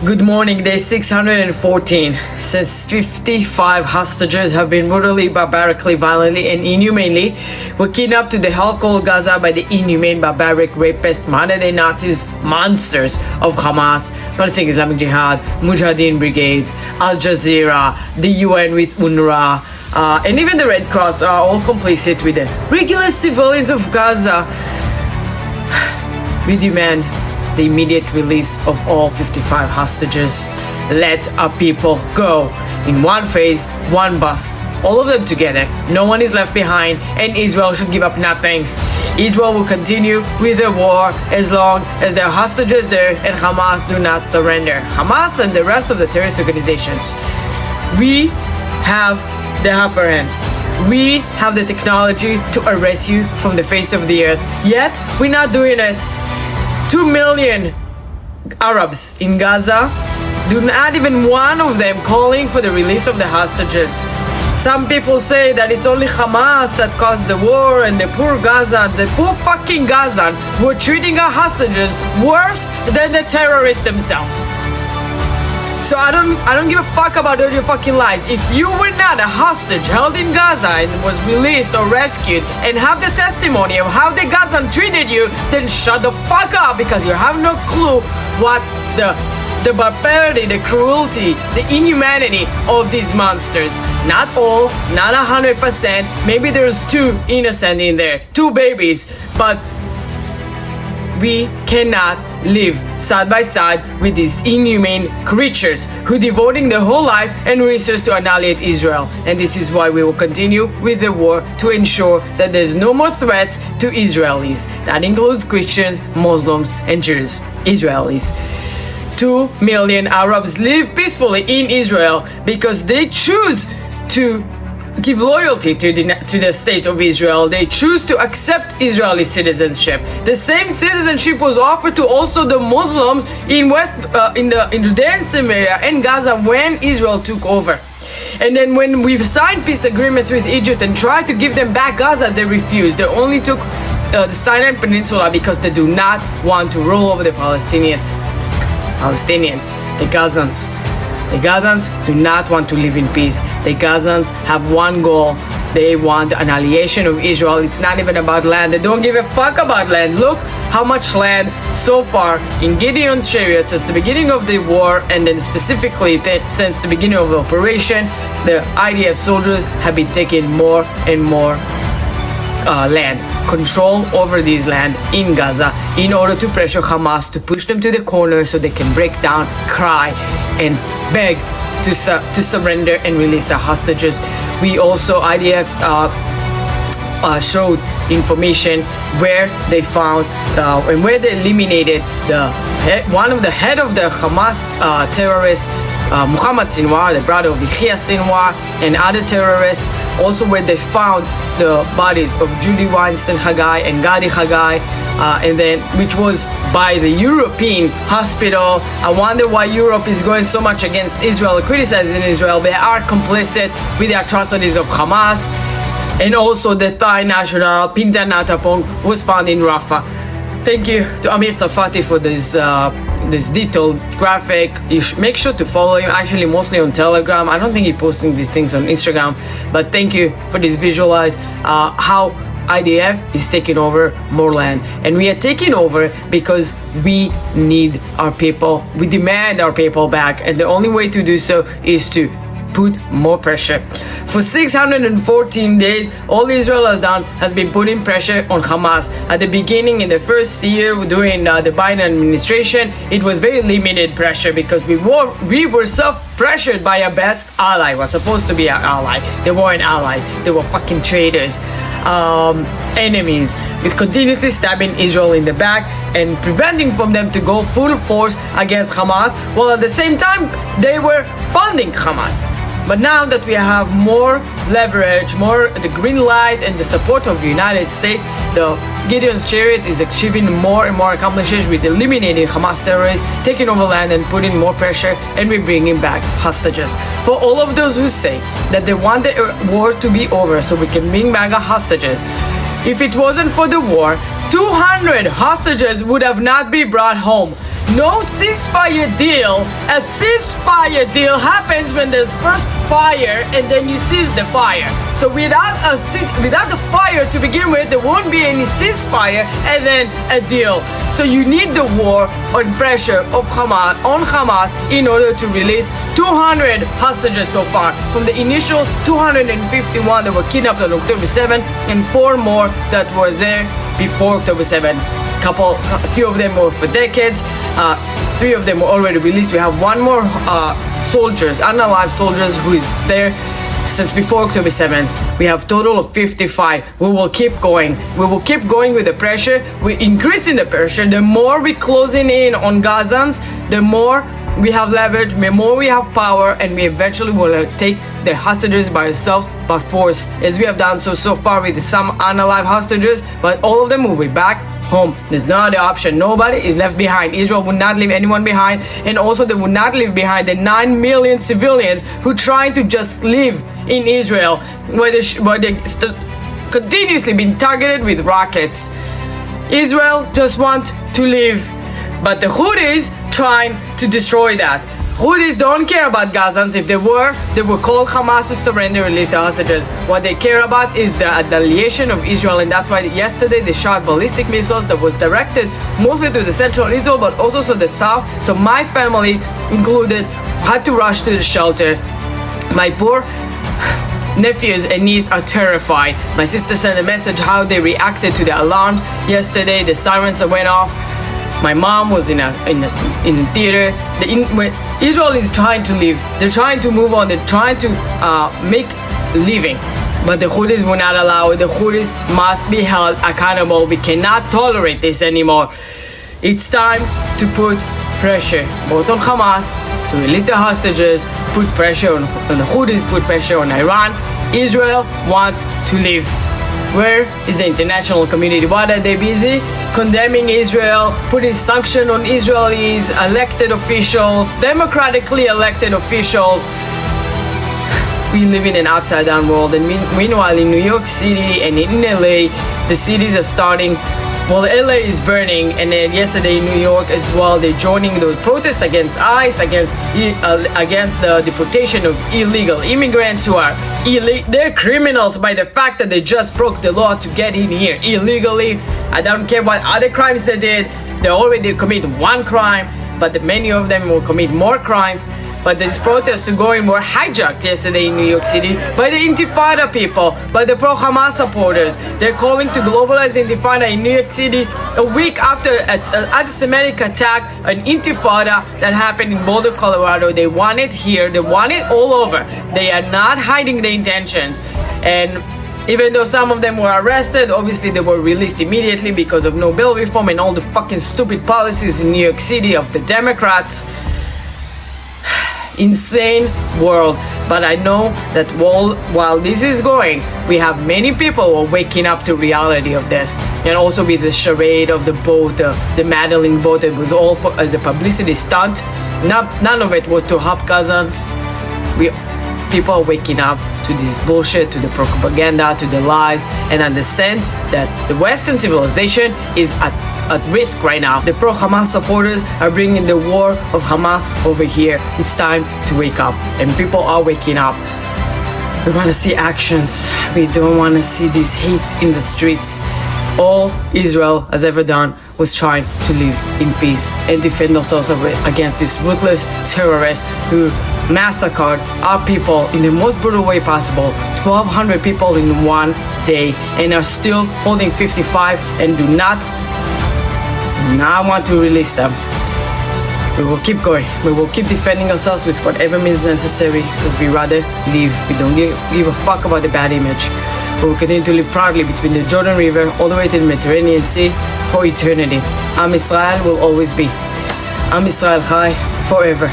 Good morning, day 614. Since 55 hostages have been brutally, barbarically, violently, and inhumanely were kidnapped to the hell called Gaza by the inhumane, barbaric, rapist, modern-day Nazis, monsters of Hamas, Palestinian Islamic Jihad, Mujahideen Brigade, Al Jazeera, the UN with UNRWA, and even the Red Cross are all complicit with the regular civilians of Gaza. We demand the immediate release of all 55 hostages. Let our people go in one phase, one bus, all of them together. No one is left behind, and Israel should give up nothing. Israel will continue with the war as long as there are hostages there and Hamas do not surrender. Hamas and the rest of the terrorist organizations. We have the upper hand. We have the technology to erase you from the face of the earth. Yet, we're not doing it. 2 million Arabs in Gaza, do not even one of them calling for the release of the hostages. Some people say that it's only Hamas that caused the war and the poor Gaza, the poor fucking Gazan were treating our hostages worse than the terrorists themselves. So I don't give a fuck about all your fucking lies. If you were not a hostage held in Gaza and was released or rescued and have the testimony of how the Gazan treated you, then shut the fuck up, because you have no clue what the barbarity, the cruelty, the inhumanity of these monsters. Not all, not 100%. Maybe there's 2 innocent in there, 2 babies, but we cannot live side by side with these inhumane creatures who devoting their whole life and resources to annihilate Israel. And this is why we will continue with the war to ensure that there's no more threats to Israelis. That includes Christians, Muslims, and Jews. Israelis. 2 million Arabs live peacefully in Israel because they choose to give loyalty to the state of Israel. They choose to accept Israeli citizenship. The same citizenship was offered to also the Muslims in in Judea and Samaria and Gaza when Israel took over. And then when we signed peace agreements with Egypt and tried to give them back Gaza, they refused. They only took the Sinai Peninsula because they do not want to rule over the Palestinians, the Gazans. The Gazans do not want to live in peace. The Gazans have one goal. They want the annihilation of Israel. It's not even about land. They don't give a fuck about land. Look how much land so far in Gideon's chariot since the beginning of the war, and then specifically since the beginning of the operation, the IDF soldiers have been taking more and more land, control over this land in Gaza in order to pressure Hamas to push them to the corner so they can break down, cry, and beg to surrender and release the hostages. We also, IDF showed information where they found and where they eliminated one of the head of the Hamas terrorists, Muhammad Sinwar, the brother of Yahya Sinwar, and other terrorists. Also where they found the bodies of Judy Weinstein Hagai and Gadi Hagai, and then which was by the European hospital. I wonder why Europe is going so much against Israel, criticizing Israel. They are complicit with the atrocities of Hamas. And also the Thai national Pinta Natapong was found in Rafah. Thank you to Amir Tsarfati for this detailed graphic. You make sure to follow him, actually mostly on Telegram. I don't think he's posting these things on Instagram, but thank you for this visualize how IDF is taking over more land. And we are taking over because we need our people. We demand our people back, and the only way to do so is to put more pressure. For 614 days, all Israel has done has been putting pressure on Hamas. At the beginning, in the first year during the Biden administration, it was very limited pressure because we were self-pressured by our best ally, what's supposed to be our ally. They weren't allies, they were fucking traitors, enemies, with continuously stabbing Israel in the back and preventing from them to go full force against Hamas, while at the same time they were funding Hamas. But now that we have more leverage, more the green light and the support of the United States, the Gideon's chariot is achieving more and more accomplishments with eliminating Hamas terrorists, taking over land and putting more pressure, and we're bringing back hostages. For all of those who say that they want the war to be over so we can bring back our hostages, if it wasn't for the war, 200 hostages would have not been brought home. no ceasefire deal. A ceasefire deal happens when there's first fire and then you cease the fire. So without the fire to begin with, there won't be any ceasefire and then a deal. So you need the war on pressure of Hamas in order to release 200 hostages so far, from the initial 251 that were kidnapped on October 7 and 4 more that were there before October 7. A few of them were for decades. 3 of them were already released. We have 1 more unalive soldiers who is there since before October 7. We have total of 55. We will keep going. We will keep going with the pressure. We're increasing the pressure. The more we're closing in on Gazans, the more we have leverage, the more we have power, and we eventually will take the hostages by ourselves by force, as we have done so far with some unalive hostages, but all of them will be back home. There's no other option. Nobody is left behind. Israel would not leave anyone behind, and also they would not leave behind the 9 million civilians who trying to just live in Israel, where they continuously been targeted with rockets. Israel just want to live, but the Houthis trying to destroy that. Houthis don't care about Gazans. If they would call Hamas to surrender and release the hostages. What they care about is the annihilation of Israel, and that's why yesterday they shot ballistic missiles that was directed mostly to the central Israel, but also to the south. So my family included had to rush to the shelter. My poor nephews and niece are terrified. My sister sent a message how they reacted to the alarms yesterday, the sirens that went off. My mom was in a theater. Israel is trying to live. They're trying to move on. They're trying to make living. But the Houthis will not allow it. The Houthis must be held accountable. We cannot tolerate this anymore. It's time to put pressure both on Hamas to release the hostages, put pressure on the Houthis, put pressure on Iran. Israel wants to live. Where is the international community? What are they busy? Condemning Israel, putting sanctions on Israelis, elected officials, democratically elected officials. We live in an upside down world, and meanwhile in New York City and in LA, the cities are starting. Well, LA is burning, and then yesterday in New York as well, they're joining those protests against ICE, against the deportation of illegal immigrants who are they're criminals by the fact that they just broke the law to get in here illegally. I don't care what other crimes they did. They already commit 1 crime, but many of them will commit more crimes. But these protests were hijacked yesterday in New York City by the Intifada people, by the pro-Hamas supporters. They're calling to globalize the Intifada in New York City a week after an anti-Semitic attack, an Intifada that happened in Boulder, Colorado. They want it here. They want it all over. They are not hiding the intentions. And even though some of them were arrested, obviously they were released immediately because of no bail reform and all the fucking stupid policies in New York City of the Democrats. Insane world. But I know that while this is going, we have many people who are waking up to reality of this. And also with the charade of the boat, the Madeline boat, it was all as a publicity stunt. None of it was to help Gazans. People are waking up to this bullshit, to the propaganda, to the lies, and understand that the Western civilization is at risk right now. The pro-Hamas supporters are bringing the war of Hamas over here. It's time to wake up, and people are waking up. We want to see actions. We don't want to see this hate in the streets. All Israel has ever done was trying to live in peace and defend ourselves against these ruthless terrorists who massacred our people in the most brutal way possible. 1,200 people in one day, and are still holding 55 and do not want to release them. We will keep going. We will keep defending ourselves with whatever means necessary, because we rather live. We don't give a fuck about the bad image. We will continue to live proudly between the Jordan River all the way to the Mediterranean Sea for eternity. Am Israel will always be. Am Israel Chai forever.